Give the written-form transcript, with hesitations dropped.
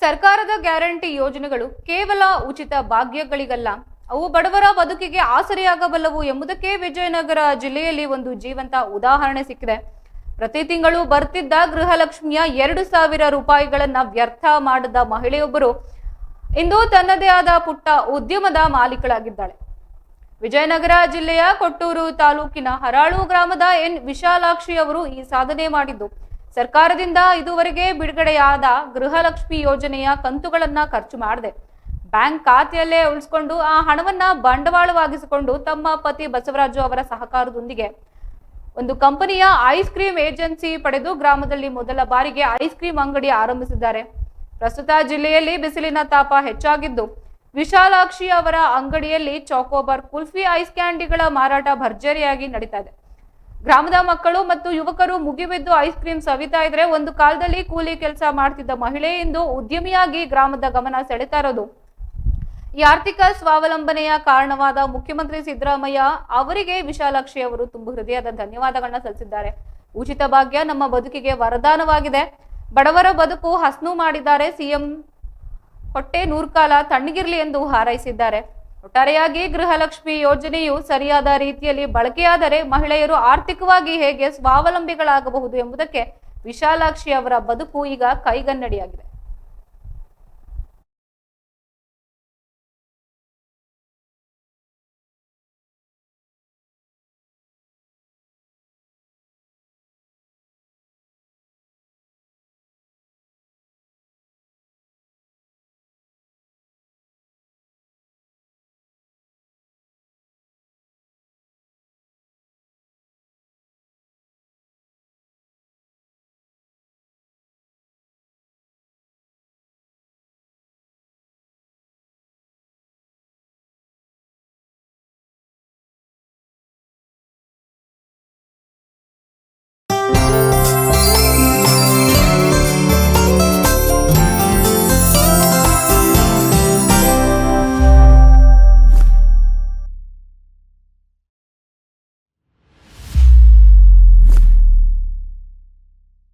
ಸರ್ಕಾರದ ಗ್ಯಾರಂಟಿ ಯೋಜನೆಗಳು ಕೇವಲ ಉಚಿತ ಭಾಗ್ಯಗಳಿಗಲ್ಲ, ಅವು ಬಡವರ ಬದುಕಿಗೆ ಆಸರೆಯಾಗಬಲ್ಲವು ಎಂಬುದಕ್ಕೆ ವಿಜಯನಗರ ಜಿಲ್ಲೆಯಲ್ಲಿ ಒಂದು ಜೀವಂತ ಉದಾಹರಣೆ ಸಿಕ್ಕಿದೆ. ಪ್ರತಿ ತಿಂಗಳು ಬರ್ತಿದ್ದ ಗೃಹಲಕ್ಷ್ಮಿಯ 2,000 ರೂಪಾಯಿಗಳನ್ನ ವ್ಯರ್ಥ ಮಾಡದ ಮಹಿಳೆಯೊಬ್ಬರು ಇಂದು ತನ್ನದೇ ಆದ ಪುಟ್ಟ ಉದ್ಯಮದ ಮಾಲೀಕಳಾಗಿದ್ದಾಳೆ. ವಿಜಯನಗರ ಜಿಲ್ಲೆಯ ಕೊಟ್ಟೂರು ತಾಲೂಕಿನ ಹರಾಳು ಗ್ರಾಮದ ಎನ್ ವಿಶಾಲಾಕ್ಷಿ ಅವರು ಈ ಸಾಧನೆ ಮಾಡಿದ್ದು, ಸರ್ಕಾರದಿಂದ ಇದುವರೆಗೆ ಬಿಡುಗಡೆಯಾದ ಗೃಹಲಕ್ಷ್ಮಿ ಯೋಜನೆಯ ಕಂತುಗಳನ್ನ ಖರ್ಚು ಮಾಡದೆ ಬ್ಯಾಂಕ್ ಖಾತೆಯಲ್ಲೇ ಉಳಿಸಿಕೊಂಡು ಆ ಹಣವನ್ನ ಬಂಡವಾಳವಾಗಿಸಿಕೊಂಡು ತಮ್ಮ ಪತಿ ಬಸವರಾಜು ಅವರ ಸಹಕಾರದೊಂದಿಗೆ ಒಂದು ಕಂಪನಿಯ ಐಸ್ ಕ್ರೀಮ್ ಏಜೆನ್ಸಿ ಪಡೆದು ಗ್ರಾಮದಲ್ಲಿ ಮೊದಲ ಬಾರಿಗೆ ಐಸ್ ಕ್ರೀಮ್ ಅಂಗಡಿ ಆರಂಭಿಸಿದ್ದಾರೆ. ಪ್ರಸ್ತುತ ಜಿಲ್ಲೆಯಲ್ಲಿ ಬಿಸಿಲಿನ ತಾಪ ಹೆಚ್ಚಾಗಿದ್ದು, ವಿಶಾಲಾಕ್ಷಿ ಅವರ ಅಂಗಡಿಯಲ್ಲಿ ಚಾಕೋಬಾರ್, ಕುಲ್ಫಿ, ಐಸ್ ಕ್ಯಾಂಡಿಗಳ ಮಾರಾಟ ಭರ್ಜರಿಯಾಗಿ ನಡೀತಾ ಇದೆ. ಗ್ರಾಮದ ಮಕ್ಕಳು ಮತ್ತು ಯುವಕರು ಮುಗಿಬಿದ್ದು ಐಸ್ ಕ್ರೀಮ್ ಸವಿತಾ ಇದ್ರೆ, ಒಂದು ಕಾಲದಲ್ಲಿ ಕೂಲಿ ಕೆಲಸ ಮಾಡ್ತಿದ್ದ ಮಹಿಳೆ ಇಂದು ಉದ್ಯಮಿಯಾಗಿ ಗ್ರಾಮದ ಗಮನ ಸೆಳೆತಾ ಇರೋದು ಈ ಆರ್ಥಿಕ ಸ್ವಾವಲಂಬನೆಯ ಕಾರಣವಾದ ಮುಖ್ಯಮಂತ್ರಿ ಸಿದ್ದರಾಮಯ್ಯ ಅವರಿಗೆ ವಿಶಾಲಾಕ್ಷಿ ಅವರು ತುಂಬು ಹೃದಯದ ಧನ್ಯವಾದಗಳನ್ನ ಸಲ್ಲಿಸಿದ್ದಾರೆ. ಉಚಿತ ಭಾಗ್ಯ ನಮ್ಮ ಬದುಕಿಗೆ ವರದಾನವಾಗಿದೆ, ಬಡವರ ಬದುಕು ಹಸನು ಮಾಡಿದ್ದಾರೆ, ಸಿಎಂ ಹೊಟ್ಟೆ ನೂರ್ಕಾಲ ತಣ್ಣಗಿರ್ಲಿ ಎಂದು ಹಾರೈಸಿದ್ದಾರೆ. ಒಟ್ಟಾರೆಯಾಗಿ ಗೃಹಲಕ್ಷ್ಮಿ ಯೋಜನೆಯು ಸರಿಯಾದ ರೀತಿಯಲ್ಲಿ ಬಳಕೆಯಾದರೆ ಮಹಿಳೆಯರು ಆರ್ಥಿಕವಾಗಿ ಹೇಗೆ ಸ್ವಾವಲಂಬಿಗಳಾಗಬಹುದು ಎಂಬುದಕ್ಕೆ ವಿಶಾಲಾಕ್ಷಿ ಅವರ ಬದುಕು ಈಗ ಕೈಗನ್ನಡಿಯಾಗಿದೆ.